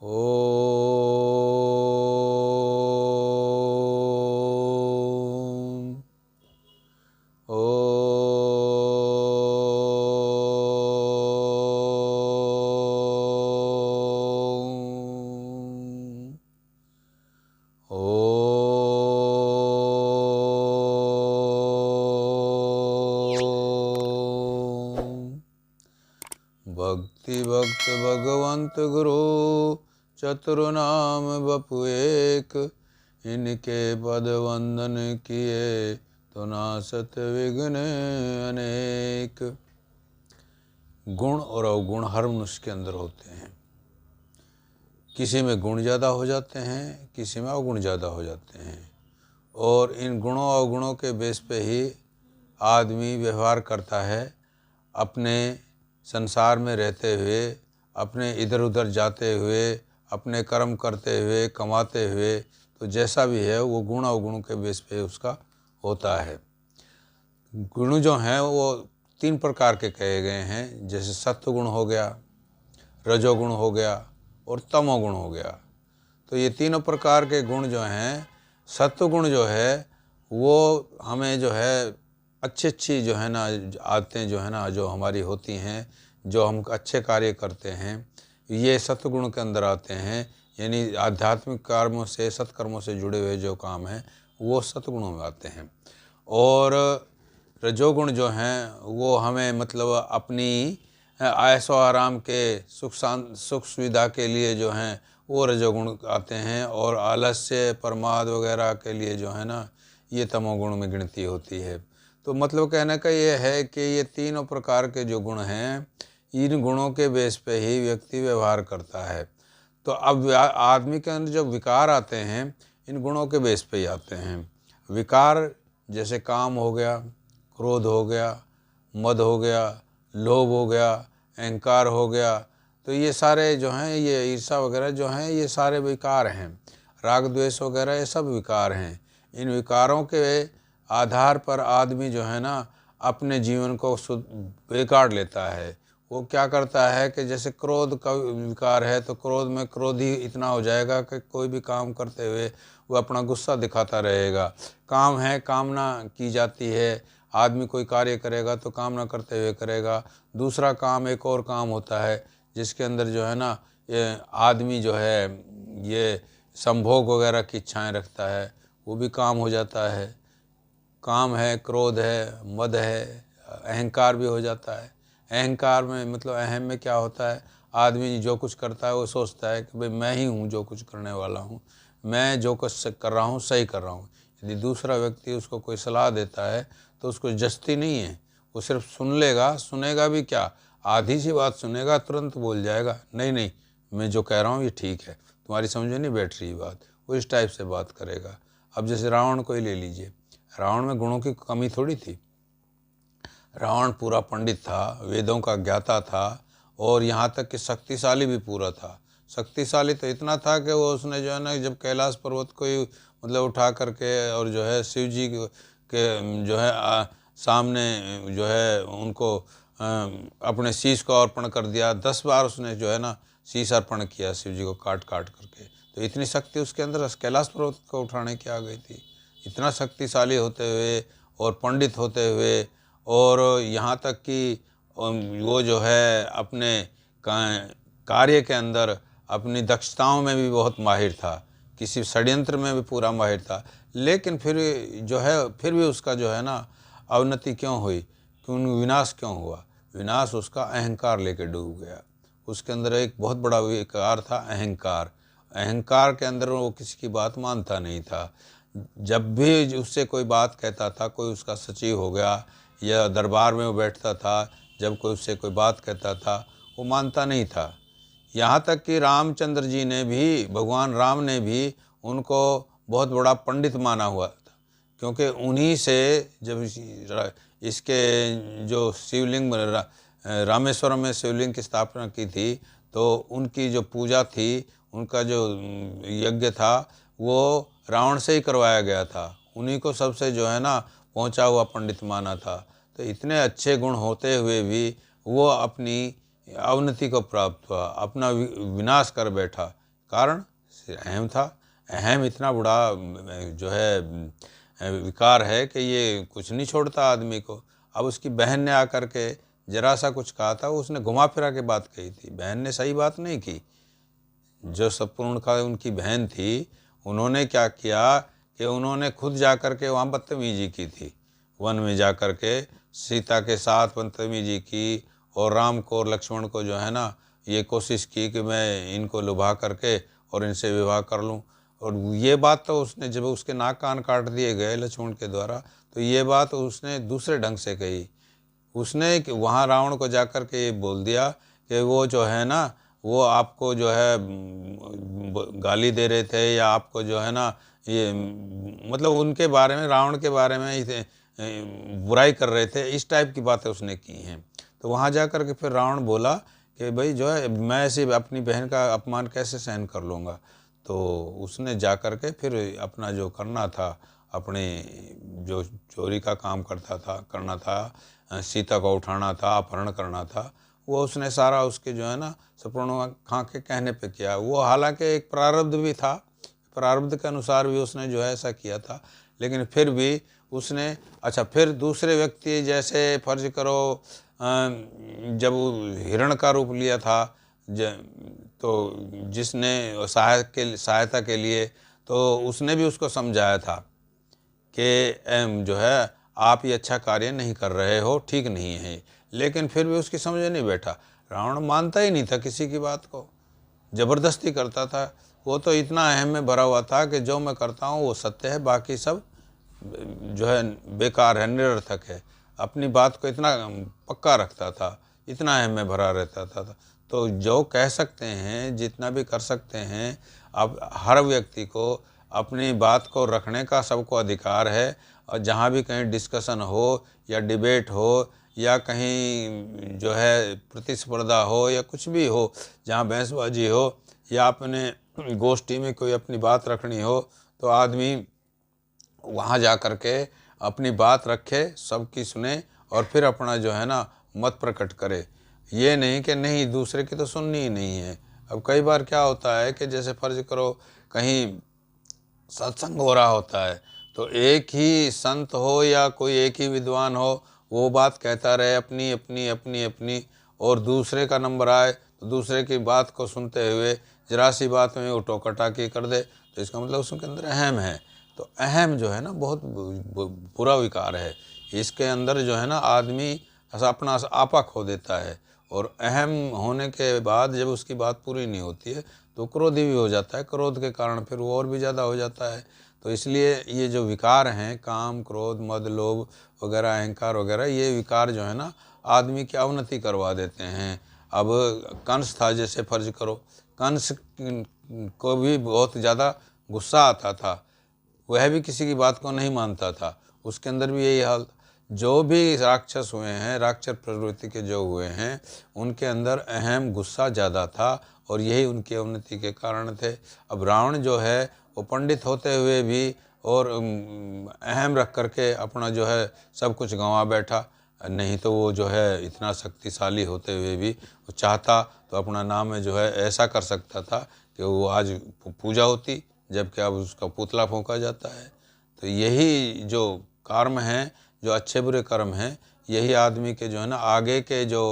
ओम ओम ओम। भक्ति भक्त भगवंत गुरु चतुर्नाम बपु एक, इनके पद वंदन किए तो नासत विघ्न अनेक। गुण और अवगुण हर मनुष्य के अंदर होते हैं। किसी में गुण ज़्यादा हो जाते हैं, किसी में अवगुण ज़्यादा हो जाते हैं, और इन गुणों अवगुणों के बेस पे ही आदमी व्यवहार करता है। अपने संसार में रहते हुए, अपने इधर उधर जाते हुए, अपने कर्म करते हुए, कमाते हुए, तो जैसा भी है वो गुण अवगुणों के बेस पे उसका होता है। गुण जो हैं वो 3 प्रकार के कहे गए हैं, जैसे सत्वगुण हो गया, रजोगुण हो गया और तमोगुण हो गया। तो ये तीनों प्रकार के गुण जो हैं, सत्वगुण जो है वो हमें जो है अच्छी जो है ना आदतें जो है ना जो हमारी होती हैं, जो हम अच्छे कार्य करते हैं, ये सत्वगुण के अंदर आते हैं। यानी आध्यात्मिक कर्मों से, सत्कर्मों से जुड़े हुए जो काम हैं वो सत्गुणों में आते हैं। और रजोगुण जो हैं वो हमें मतलब अपनी ऐशो आराम के सुख सुविधा के लिए जो हैं वो रजोगुण आते हैं, और आलस्य प्रमाद वगैरह के लिए जो है ना ये तमोगुण में गिनती होती है। तो मतलब कहने का ये है कि ये तीनों प्रकार के जो गुण हैं, इन गुणों के बेस पे ही व्यक्ति व्यवहार करता है। तो अब आदमी के अंदर जब विकार आते हैं, इन गुणों के बेस पे ही आते हैं। विकार जैसे काम हो गया, क्रोध हो गया, मद हो गया, लोभ हो गया, अहंकार हो गया, तो ये सारे जो हैं, ये ईर्ष्या वगैरह जो हैं, ये सारे विकार हैं। राग द्वेष वगैरह ये सब विकार हैं। इन विकारों के आधार पर आदमी जो है ना अपने जीवन को बिगाड़ लेता है। वो क्या करता है कि जैसे क्रोध का विकार है, तो क्रोध में क्रोधी इतना हो जाएगा कि कोई भी काम करते हुए वो अपना गुस्सा दिखाता रहेगा। काम है, कामना की जाती है, आदमी कोई कार्य करेगा तो कामना करते हुए करेगा। दूसरा काम, एक और काम होता है जिसके अंदर जो है ना ये आदमी जो है ये संभोग वगैरह की इच्छाएं रखता है, वो भी काम हो जाता है। काम है, क्रोध है, मद है, अहंकार भी हो जाता है। अहंकार में मतलब अहम में क्या होता है, आदमी जो कुछ करता है वो सोचता है कि भाई मैं ही हूँ जो कुछ करने वाला हूँ, मैं जो कुछ कर रहा हूँ सही कर रहा हूँ। यदि दूसरा व्यक्ति उसको कोई सलाह देता है तो उसको जचती नहीं है, वो सिर्फ सुन लेगा, सुनेगा भी क्या, आधी सी बात सुनेगा, तुरंत बोल जाएगा नहीं नहीं मैं जो कह रहा हूँ ये ठीक है, तुम्हारी समझ में नहीं बैठ रही बात, वो इस टाइप से बात करेगा। अब जैसे रावण को ही ले लीजिए, रावण में गुणों की कमी थोड़ी थी। रावण पूरा पंडित था, वेदों का ज्ञाता था, और यहाँ तक कि शक्तिशाली भी पूरा था। शक्तिशाली तो इतना था कि वो उसने जो है ना जब कैलाश पर्वत को ही मतलब उठा करके और जो है शिव जी के जो है सामने जो है उनको अपने शीश को अर्पण कर दिया। 10 बार उसने जो है ना शीश अर्पण किया शिव जी को काट काट करके। तो इतनी शक्ति उसके अंदर कैलाश पर्वत को उठाने की आ गई थी। इतना शक्तिशाली होते हुए और पंडित होते हुए, और यहाँ तक कि वो जो है अपने कार्य के अंदर अपनी दक्षताओं में भी बहुत माहिर था, किसी षड्यंत्र में भी पूरा माहिर था। लेकिन फिर जो है फिर भी उसका जो है ना अवनति क्यों हुई, क्यों विनाश क्यों हुआ? विनाश उसका अहंकार लेके डूब गया। उसके अंदर एक बहुत बड़ा विकार था, अहंकार। अहंकार के अंदर वो किसी की बात मानता नहीं था। जब भी उससे कोई बात कहता था, कोई उसका सचिव हो गया या दरबार में वो बैठता था, जब कोई उससे कोई बात कहता था वो मानता नहीं था। यहाँ तक कि रामचंद्र जी ने भी, भगवान राम ने भी उनको बहुत बड़ा पंडित माना हुआ था, क्योंकि उन्हीं से जब इसके जो शिवलिंग रामेश्वरम में शिवलिंग की स्थापना की थी, तो उनकी जो पूजा थी, उनका जो यज्ञ था, वो रावण से ही करवाया गया था। उन्हीं को सबसे जो है ना पहुंचा हुआ पंडित माना था। तो इतने अच्छे गुण होते हुए भी वो अपनी अवनति को प्राप्त हुआ, अपना विनाश कर बैठा। कारण अहम था। अहम इतना बड़ा जो है विकार है कि ये कुछ नहीं छोड़ता आदमी को। अब उसकी बहन ने आकर के जरा सा कुछ कहा था, उसने घुमा फिरा के बात कही थी। बहन ने सही बात नहीं की। जो सतपूर्ण का उनकी बहन थी, उन्होंने क्या किया कि उन्होंने खुद जा कर के वहाँ बदतमीजी की थी। वन में जा कर के सीता के साथ बदतमीजी की और राम को और लक्ष्मण को जो है ना ये कोशिश की कि मैं इनको लुभा करके और इनसे विवाह कर लूं। और ये बात तो उसने, जब उसके नाक कान काट दिए गए लक्ष्मण के द्वारा, तो ये बात उसने दूसरे ढंग से कही। उसने वहाँ रावण को जाकर के ये बोल दिया कि वो जो है ना, वो आपको जो है गाली दे रहे थे, या आपको जो है ना ये मतलब उनके बारे में, रावण के बारे में बुराई कर रहे थे। इस टाइप की बातें उसने की हैं। तो वहाँ जा कर के फिर रावण बोला कि भाई जो है, मैं ऐसे अपनी बहन का अपमान कैसे सहन कर लूँगा। तो उसने जा कर के फिर अपना जो करना था, अपने जो चोरी का काम करना था, सीता को उठाना था, अपहरण करना था, वो उसने सारा उसके जो है ना सपूर्ण खां के कहने पे किया। वो हालांकि एक प्रारब्ध भी था, प्रारब्ध के अनुसार भी उसने जो है ऐसा किया था, लेकिन फिर भी उसने अच्छा फिर दूसरे व्यक्ति, जैसे फर्ज करो जब हिरण का रूप लिया था, तो जिसने सहायता के लिए, तो उसने भी उसको समझाया था कि जो है आप ये अच्छा कार्य नहीं कर रहे हो, ठीक नहीं है। लेकिन फिर भी उसकी समझ नहीं बैठा। रावण मानता ही नहीं था किसी की बात को, ज़बरदस्ती करता था। वो तो इतना अहम में भरा हुआ था कि जो मैं करता हूँ वो सत्य है, बाकी सब जो है बेकार है, निरर्थक है। अपनी बात को इतना पक्का रखता था, इतना अहम में भरा रहता था। तो जो कह सकते हैं, जितना भी कर सकते हैं, अब हर व्यक्ति को अपनी बात को रखने का सबको अधिकार है। और जहाँ भी कहीं डिस्कशन हो या डिबेट हो या कहीं जो है प्रतिस्पर्धा हो या कुछ भी हो, जहाँ बहसबाजी हो या अपने गोष्ठी में कोई अपनी बात रखनी हो, तो आदमी वहाँ जा कर के अपनी बात रखे, सबकी सुने और फिर अपना जो है ना मत प्रकट करे। ये नहीं कि नहीं दूसरे की तो सुननी ही नहीं है। अब कई बार क्या होता है कि जैसे फर्ज करो कहीं सत्संग हो रहा होता है, तो एक ही संत हो या कोई एक ही विद्वान हो, वो बात कहता रहे अपनी अपनी अपनी अपनी, और दूसरे का नंबर आए तो दूसरे की बात को सुनते हुए जरा सी बात में वो टोकाटाकी कर दे, तो इसका मतलब उसके अंदर अहम है। तो अहम जो है ना बहुत बुरा विकार है। इसके अंदर जो है ना आदमी अपना आपा खो देता है, और अहम होने के बाद जब उसकी बात पूरी नहीं होती है तो क्रोधी भी हो जाता है। क्रोध के कारण फिर वो और भी ज़्यादा हो जाता है। तो इसलिए ये जो विकार हैं, काम, क्रोध, मद, लोभ वगैरह, अहंकार वगैरह, ये विकार जो है ना आदमी की अवनति करवा देते हैं। अब कंस था, जैसे फर्ज करो कंस को भी बहुत ज़्यादा गुस्सा आता था, वह भी किसी की बात को नहीं मानता था। उसके अंदर भी यही हाल। जो भी राक्षस हुए हैं, राक्षस प्रवृत्ति के जो हुए हैं, उनके अंदर अहम गुस्सा ज़्यादा था, और यही उनकी अवनति के कारण थे। अब रावण जो है वो पंडित होते हुए भी और अहम रख करके अपना जो है सब कुछ गंवा बैठा। नहीं तो वो जो है इतना शक्तिशाली होते हुए भी वो चाहता तो अपना नाम में जो है ऐसा कर सकता था कि वो आज पूजा होती, जबकि अब उसका पुतला फूंका जाता है। तो यही जो कर्म हैं, जो अच्छे बुरे कर्म हैं, यही आदमी के जो है ना आगे के जो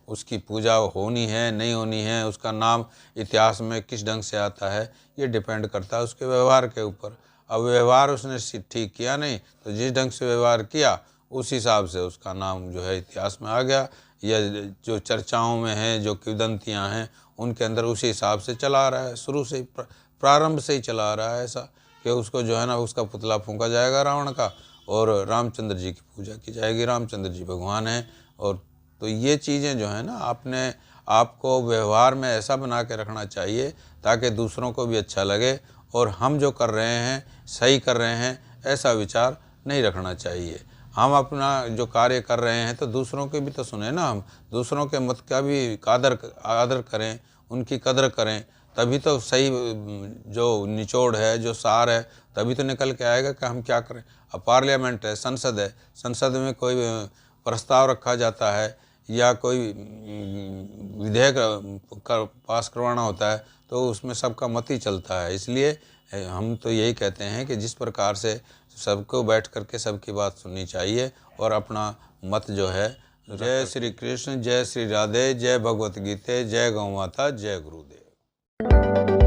उसकी पूजा होनी है नहीं होनी है, उसका नाम इतिहास में किस ढंग से आता है, ये डिपेंड करता है उसके व्यवहार के ऊपर। अब व्यवहार उसने ठीक किया नहीं, तो जिस ढंग से व्यवहार किया उस हिसाब से उसका नाम जो है इतिहास में आ गया, या जो चर्चाओं में है, जो किंवदंतियाँ हैं, उनके अंदर उसी हिसाब से चला रहा है। शुरू से ही प्रारंभ से ही चला रहा है ऐसा कि उसको जो है ना उसका पुतला फूंका जाएगा रावण का, और रामचंद्र जी की पूजा की जाएगी। रामचंद्र जी भगवान हैं। और तो ये चीज़ें जो है ना आपने आपको व्यवहार में ऐसा बना के रखना चाहिए ताकि दूसरों को भी अच्छा लगे, और हम जो कर रहे हैं सही कर रहे हैं ऐसा विचार नहीं रखना चाहिए। हम अपना जो कार्य कर रहे हैं तो दूसरों के भी तो सुने ना, हम दूसरों के मत का भी आदर करें, उनकी कदर करें, तभी तो सही जो निचोड़ है, जो सार है, तभी तो निकल के आएगा कि हम क्या करें। अब पार्लियामेंट है, संसद में कोई प्रस्ताव रखा जाता है या कोई विधेयक पास करवाना होता है तो उसमें सबका मत ही चलता है। इसलिए हम तो यही कहते हैं कि जिस प्रकार से सबको बैठ करके सबकी बात सुननी चाहिए और अपना मत जो है। जय श्री कृष्ण, जय श्री राधे, जय भगवत गीते, जय गौ माता, जय गुरुदेव।